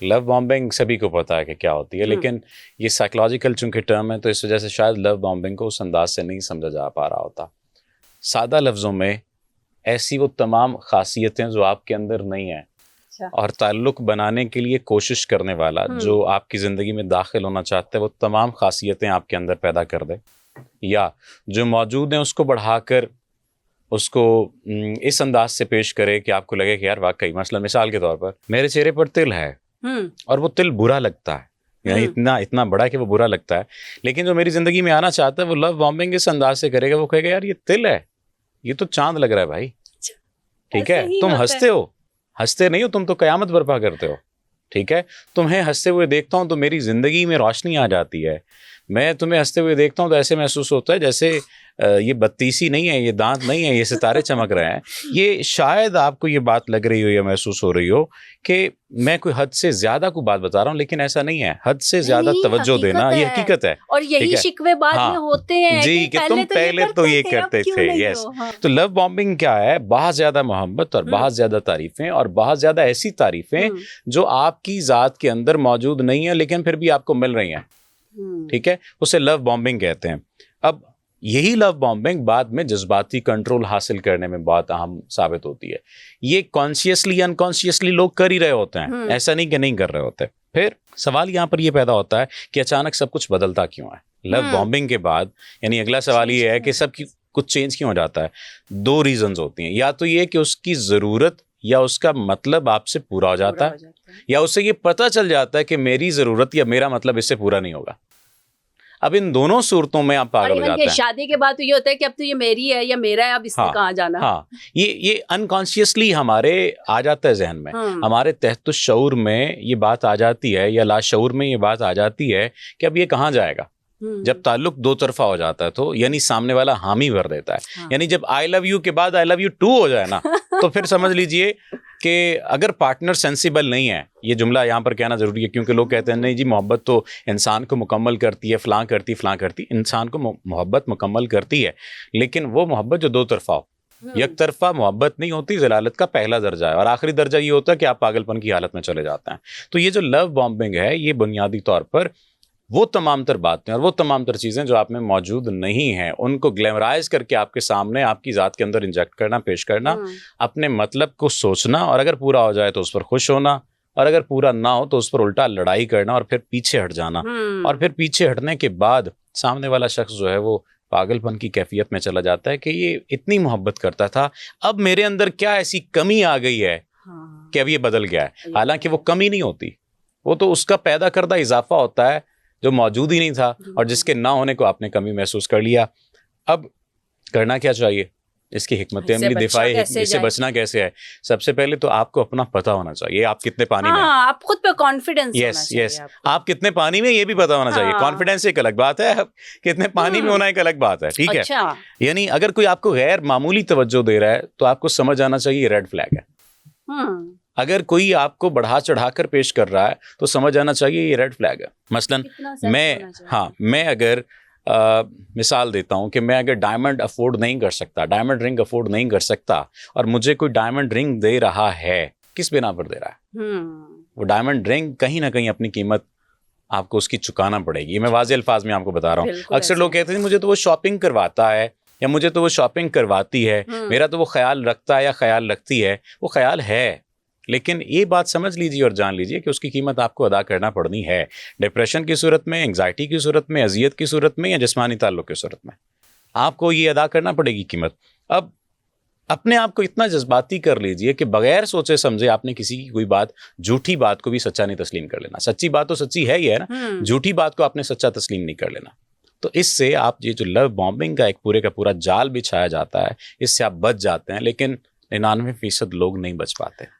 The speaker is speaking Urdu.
لو بامبنگ سبھی کو پتا ہے کہ کیا ہوتی ہے، لیکن یہ سائیکلوجیکل چونکہ ٹرم ہے تو اس وجہ سے شاید لو بامبنگ کو اس انداز سے نہیں سمجھا جا پا رہا ہوتا۔ سادہ لفظوں میں ایسی وہ تمام خاصیتیں جو آپ کے اندر نہیں ہیں اور تعلق بنانے کے لیے کوشش کرنے والا جو آپ کی زندگی میں داخل ہونا چاہتا ہے وہ تمام خاصیتیں آپ کے اندر پیدا کر دے، یا جو موجود ہیں اس کو بڑھا کر اس کو اس انداز سے پیش کرے کہ آپ کو لگے کہ یار واقعی، مثلا مثال کے طور پر میرے چہرے پر تل ہے اور وہ تل برا لگتا ہے، یعنی اتنا بڑا کہ وہ برا لگتا ہے، لیکن جو میری زندگی میں آنا چاہتا ہے وہ لو بامبنگ اس انداز سے کرے گا، وہ کہے گا یار یہ تل ہے، یہ تو چاند لگ رہا ہے بھائی، ٹھیک ہے، تم ہنستے ہو، ہنستے نہیں ہو تم تو قیامت برپا کرتے ہو، ٹھیک ہے، تمہیں ہنستے ہوئے دیکھتا ہوں تو میری زندگی میں روشنی آ جاتی ہے، میں تمہیں ہنستے ہوئے دیکھتا ہوں تو ایسے محسوس ہوتا ہے جیسے یہ بتیسی نہیں ہے، یہ دانت نہیں ہے، یہ ستارے چمک رہے ہیں۔ یہ شاید آپ کو یہ بات لگ رہی ہو یا محسوس ہو رہی ہو کہ میں کوئی حد سے زیادہ کو بات بتا رہا ہوں، لیکن ایسا نہیں ہے، حد سے زیادہ توجہ دینا یہ حقیقت ہے، اور یہی شکوے بعد میں ہوتے ہیں جی کہ تم پہلے تو یہ کرتے تھے۔ یس، تو لو بامبنگ کیا ہے؟ بہت زیادہ محبت اور بہت زیادہ تعریفیں اور بہت زیادہ ایسی تعریفیں جو آپ کی ذات کے اندر موجود نہیں ہیں لیکن پھر بھی آپ کو مل رہی ہیں، ٹھیک ہے، اسے لو بامبنگ کہتے ہیں۔ اب یہی لو بامبنگ بعد میں جذباتی کنٹرول حاصل کرنے میں بہت اہم ثابت ہوتی ہے۔ یہ کانشیسلی انکانشیسلی لوگ کر ہی رہے ہوتے ہیں، ایسا نہیں کہ نہیں کر رہے ہوتے۔ پھر سوال یہاں پر یہ پیدا ہوتا ہے کہ اچانک سب کچھ بدلتا کیوں ہے؟ لو بامبنگ کے بعد یعنی اگلا سوال یہ ہے کہ سب کی کچھ چینج کیوں ہو جاتا ہے؟ دو ریزنز ہوتی ہیں، یا تو یہ کہ اس کی ضرورت یا اس کا مطلب آپ سے پورا ہو جاتا ہے، یا اسے یہ پتہ چل جاتا ہے کہ میری ضرورت یا میرا مطلب اس سے پورا نہیں ہوگا۔ اب ان دونوں صورتوں میں آپ پاگل ہو جاتے ہیں۔ شادی کے بعد تو یہ ہوتا ہے کہ اب تو یہ میری ہے یا میرا ہے، اب اس نے کہاں جانا۔ ہاں، یہ انکانشیسلی ہمارے آ جاتا ہے ذہن میں، ہمارے تحت الشعور میں یہ بات آ جاتی ہے یا لاشعور میں یہ بات آ جاتی ہے کہ اب یہ کہاں جائے گا۔ جب تعلق دو طرفہ ہو جاتا ہے تو یعنی سامنے والا حامی بھر دیتا ہے، یعنی جب آئی لو یو کے بعد آئی لو یو ٹو ہو جائے نا تو پھر سمجھ لیجئے کہ اگر پارٹنر سینسیبل نہیں ہے، یہ جملہ یہاں پر کہنا ضروری ہے کیونکہ لوگ کہتے ہیں نہیں جی محبت تو انسان کو مکمل کرتی ہے، فلاں کرتی، انسان کو محبت مکمل کرتی ہے، لیکن وہ محبت جو دو طرفہ ہو، یک طرفہ محبت نہیں ہوتی، ضلالت کا پہلا درجہ ہے، اور آخری درجہ یہ ہوتا ہے کہ آپ پاگل پن کی حالت میں چلے جاتے ہیں۔ تو یہ جو لو بامبنگ ہے یہ بنیادی طور پر وہ تمام تر باتیں اور وہ تمام تر چیزیں جو آپ میں موجود نہیں ہیں ان کو گلیمرائز کر کے آپ کے سامنے آپ کی ذات کے اندر انجیکٹ کرنا، پیش کرنا، اپنے مطلب کو سوچنا، اور اگر پورا ہو جائے تو اس پر خوش ہونا، اور اگر پورا نہ ہو تو اس پر الٹا لڑائی کرنا اور پھر پیچھے ہٹ جانا، اور پھر پیچھے ہٹنے کے بعد سامنے والا شخص جو ہے وہ پاگل پن کی کیفیت میں چلا جاتا ہے کہ یہ اتنی محبت کرتا تھا، اب میرے اندر کیا ایسی کمی آ گئی ہے کہ اب یہ بدل گیا ہے۔ حالانکہ وہ کمی نہیں ہوتی، وہ تو اس کا پیدا کردہ اضافہ ہوتا ہے جو موجود ہی نہیں تھا اور جس کے نہ ہونے کو آپ نے کمی محسوس کر لیا۔ اب کرنا کیا چاہیے؟ اس کی حکمت عملی دفاعی اس سے بچنا کیسے ہے؟ سب سے پہلے تو آپ کو اپنا پتہ ہونا چاہیے، آپ کتنے پانی میں ہیں، آپ خود پہ کانفیڈنس ہونا چاہیے۔ یس، آپ کتنے پانی میں یہ بھی پتہ ہونا چاہیے۔ کانفیڈنس ایک الگ بات ہے، کتنے پانی میں ہونا ایک الگ بات ہے، ٹھیک ہے۔ یعنی اگر کوئی آپ کو غیر معمولی توجہ دے رہا ہے تو آپ کو سمجھ آنا چاہیے یہ ریڈ فلیگ ہے۔ اگر کوئی آپ کو بڑھا چڑھا کر پیش کر رہا ہے تو سمجھ آنا چاہیے یہ ریڈ فلیگ ہے۔ مثلاً میں اگر مثال دیتا ہوں کہ میں اگر ڈائمنڈ افورڈ نہیں کر سکتا، ڈائمنڈ رنگ افورڈ نہیں کر سکتا، اور مجھے کوئی ڈائمنڈ رنگ دے رہا ہے، کس بنا پر دے رہا ہے؟ وہ ڈائمنڈ رنگ کہیں نہ کہیں اپنی قیمت آپ کو اس کی چکانا پڑے گی۔ میں واضح الفاظ میں آپ کو بتا رہا ہوں۔ اکثر لوگ کہتے ہیں مجھے تو وہ شاپنگ کرواتا ہے یا مجھے تو وہ شاپنگ کرواتی ہے، میرا تو وہ خیال رکھتا ہے یا خیال رکھتی ہے۔ وہ خیال ہے، لیکن یہ بات سمجھ لیجیے اور جان لیجیے کہ اس کی قیمت آپ کو ادا کرنا پڑنی ہے، ڈپریشن کی صورت میں، انگزائٹی کی صورت میں، اذیت کی صورت میں، یا جسمانی تعلق کی صورت میں آپ کو یہ ادا کرنا پڑے گی قیمت۔ اب اپنے آپ کو اتنا جذباتی کر لیجیے کہ بغیر سوچے سمجھے آپ نے کسی کی کوئی بات، جھوٹی بات کو بھی سچا نہیں تسلیم کر لینا۔ سچی بات تو سچی ہے ہی ہے نا، جھوٹی بات کو آپ نے سچا تسلیم نہیں کر لینا۔ تو اس سے آپ یہ جو لو بامبنگ کا ایک پورے کا پورا جال بچھایا جاتا ہے، اس سے آپ بچ جاتے ہیں، لیکن 99% لوگ نہیں بچ پاتے۔